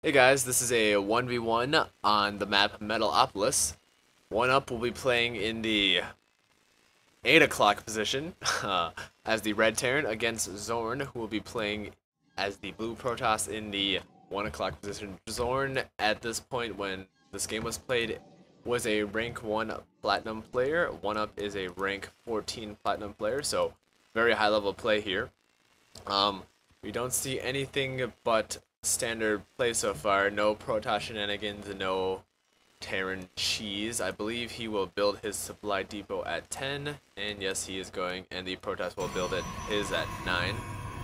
Hey guys, this is a 1v1 on the map Metalopolis. OneUp will be playing in the 8 o'clock position as the Red Terran against Zourne, who will be playing as the Blue Protoss in the 1 o'clock position. Zourne, at this point when this game was played, was a rank 1 Platinum player. OneUp is a rank 14 Platinum player, so very high level play here. We don't see anything but standard play so far. No Protoss shenanigans, no Terran cheese. I believe he will build his supply depot at 10, and yes, he is going, and the Protoss will build his at 9.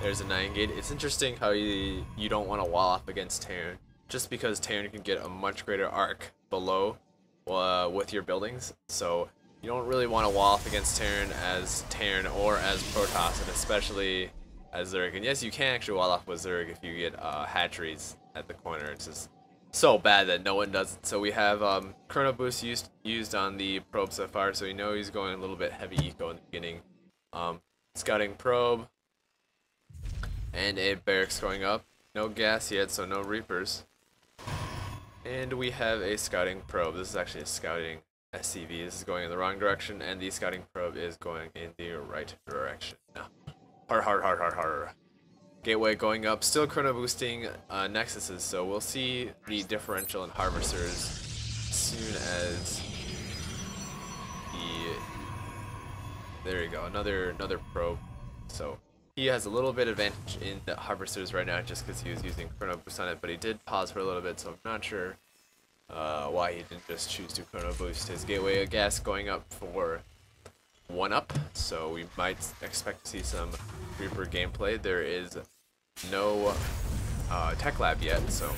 There's a 9 gate. It's interesting how you don't want to wall off against Terran, just because Terran can get a much greater arc below with your buildings, so you don't really want to wall off against Terran or as Protoss, and especially as Zerg. And yes, you can actually wall off with Zerg if you get hatcheries at the corner. It's just so bad that no one does it. So we have Chrono Boost used on the probe so far, so you know he's going a little bit heavy eco in the beginning. Scouting probe and a barracks going up. No gas yet, so no Reapers. And we have a scouting probe. This is actually a scouting SCV. This is going in the wrong direction, and the scouting probe is going in the right direction. No. Har. Gateway going up, still chrono boosting nexuses, so we'll see the differential in harvesters as soon as there you go, another probe. So he has a little bit advantage in the harvesters right now just because he was using chrono boost on it, but he did pause for a little bit, so I'm not sure why he didn't just choose to chrono boost his gateway. Gas going up for OneUp, so we might expect to see some Reaper gameplay. There is no tech lab yet, so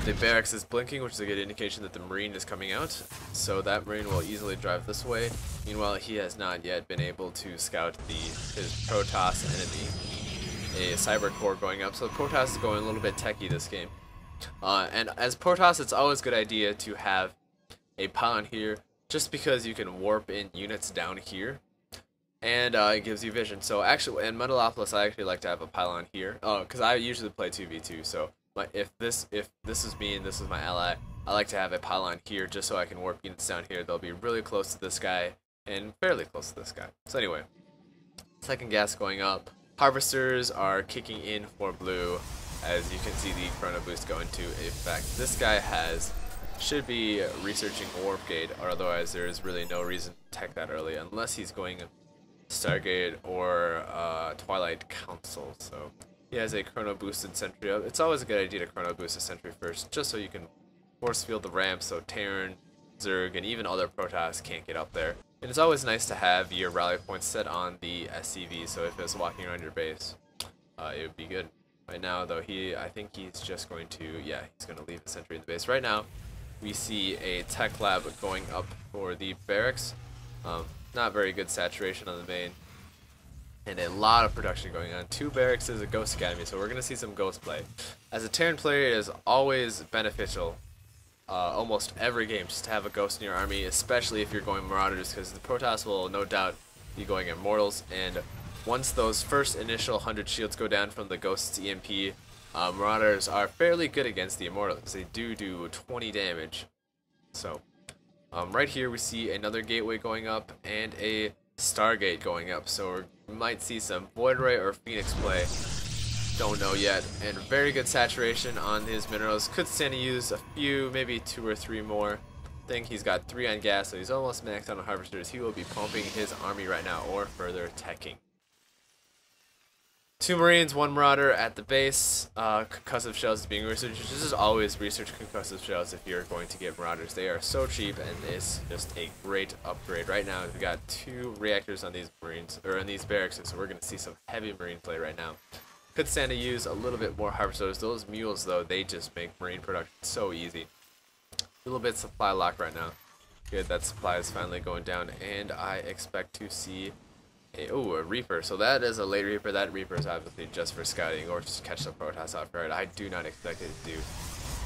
the barracks is blinking, which is a good indication that the Marine is coming out, so that Marine will easily drive this way. Meanwhile, he has not yet been able to scout his Protoss enemy. A Cyber Core going up, so Protoss is going a little bit techie this game. And as Protoss, it's always a good idea to have a pylon here, just because you can warp in units down here, and it gives you vision. So actually, in Metalopolis, I actually like to have a pylon here, because I usually play 2v2. So if this is me and this is my ally, I like to have a pylon here just so I can warp units down here. They'll be really close to this guy and fairly close to this guy. So anyway, second gas going up. Harvesters are kicking in for blue, as you can see the chrono boost go into effect. This guy should be researching Warp Gate, or otherwise there is really no reason to tech that early, unless he's going Stargate or Twilight Council. So he has a chrono boosted sentry up. It's always a good idea to chrono boost a sentry first, just so you can force field the ramp so Terran, Zerg, and even other Protoss can't get up there. And it's always nice to have your rally points set on the SCV, so if it's walking around your base, it would be good. Right now, though, I think he's just going to, yeah, he's going to leave the sentry in the base. Right now, we see a tech lab going up for the barracks. Not very good saturation on the main, and a lot of production going on. 2 barracks is a Ghost Academy, so we're going to see some Ghost play. As a Terran player, it is always beneficial, almost every game, just to have a Ghost in your army, especially if you're going Marauders, because the Protoss will no doubt be going Immortals, and once those first initial 100 shields go down from the Ghost's EMP, Marauders are fairly good against the Immortals. They do 20 damage. So, right here we see another gateway going up and a Stargate going up. So we might see some Void Ray or Phoenix play. Don't know yet. And very good saturation on his minerals. Could stand to use a few, maybe 2 or 3 more. I think he's got 3 on gas, so he's almost maxed out on harvesters. He will be pumping his army right now, or further teching. 2 Marines, 1 Marauder at the base. Concussive shells is being researched. This is always research concussive shells if you're going to get Marauders. They are so cheap, and it's just a great upgrade. Right now, we've got 2 reactors on these Marines, or on these barracks, so we're going to see some heavy Marine play right now. Could stand to use a little bit more harvesters. Those mules, though, they just make Marine production so easy. A little bit supply lock right now. Good, that supply is finally going down, and I expect to see a Reaper. So that is a late Reaper. That Reaper is obviously just for scouting or just catch the Protoss off guard. I do not expect it to do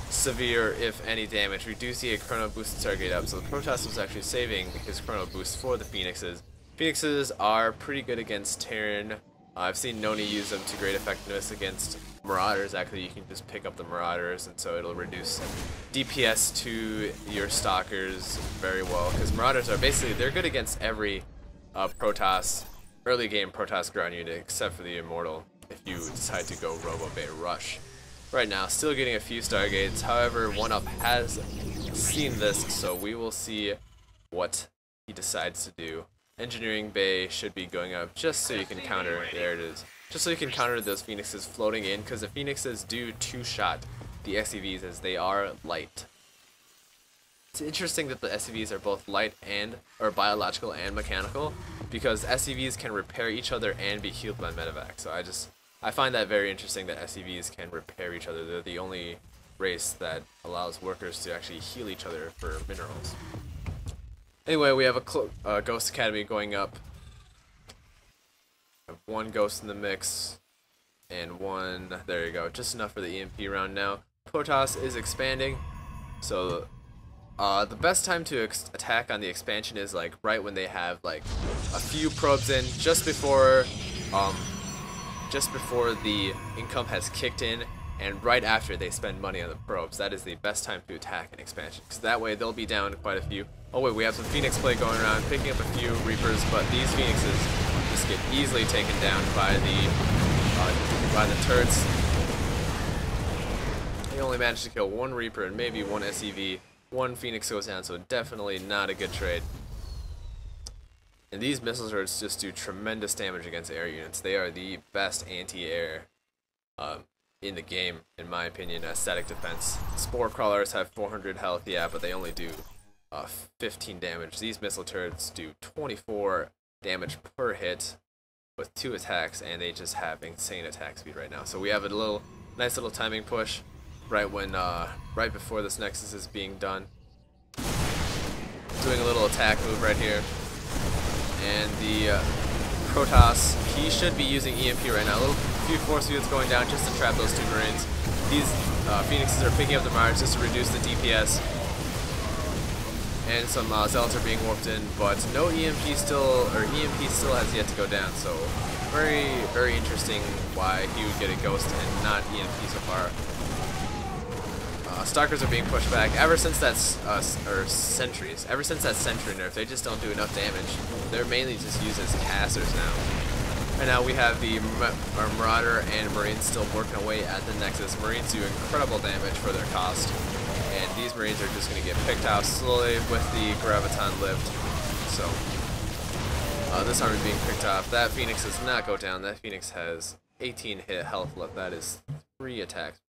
severe, if any, damage. We do see a chrono boosted Stargate up, so the Protoss was actually saving his chrono boost for the Phoenixes. Phoenixes are pretty good against Terran I've seen Noni use them to great effectiveness against Marauders. Actually, you can just pick up the Marauders, and so it'll reduce DPS to your Stalkers very well. Because Marauders are basically, they're good against every Protoss, early game Protoss ground unit, except for the Immortal, if you decide to go Robo Bay Rush. Right now, still getting a few Stargates. However, OneUp has seen this, so we will see what he decides to do. Engineering Bay should be going up just so you can counter, there it is, just so you can counter those Phoenixes floating in, because the Phoenixes do two-shot the SCVs as they are light. It's interesting that the SCVs are both light and, or biological and mechanical, because SCVs can repair each other and be healed by medevac, so I find that very interesting that SCVs can repair each other. They're the only race that allows workers to actually heal each other for minerals. Anyway, we have a Ghost Academy going up. We have one Ghost in the mix, and one, there you go, just enough for the EMP round now. Protoss is expanding, so the best time to attack on the expansion is like right when they have like a few probes in, just before the income has kicked in, and right after they spend money on the probes. That is the best time to attack an expansion, because that way they'll be down quite a few. Oh wait, we have some Phoenix play going around, picking up a few Reapers, but these Phoenixes just get easily taken down by the turrets. They only managed to kill one Reaper and maybe one SCV. One Phoenix goes down, so definitely not a good trade. And these missile turrets just do tremendous damage against air units. They are the best anti-air in the game, in my opinion, as static defense. Spore Crawlers have 400 health, yeah, but they only do 15 damage. These missile turrets do 24 damage per hit with 2 attacks, and they just have insane attack speed right now. So we have a nice little timing push right when right before this Nexus is being done. Doing a little attack move right here, and the Protoss, he should be using EMP right now. A few force fields going down just to trap those 2 Marines. These Phoenixes are picking up the Mars just to reduce the DPS. And some Zealots are being warped in, but no EMP still, or EMP still has yet to go down, so very, very interesting why he would get a Ghost and not EMP so far. Stalkers are being pushed back ever since that's, or Sentries, ever since that Sentry nerf, they just don't do enough damage. They're mainly just used as casters now. Right now we have the Marauder and Marines still working away at the Nexus. Marines do incredible damage for their cost, and these Marines are just going to get picked out slowly with the Graviton lift. So this army being picked off. That Phoenix does not go down. That Phoenix has 18 hit health left. That is 3 attacks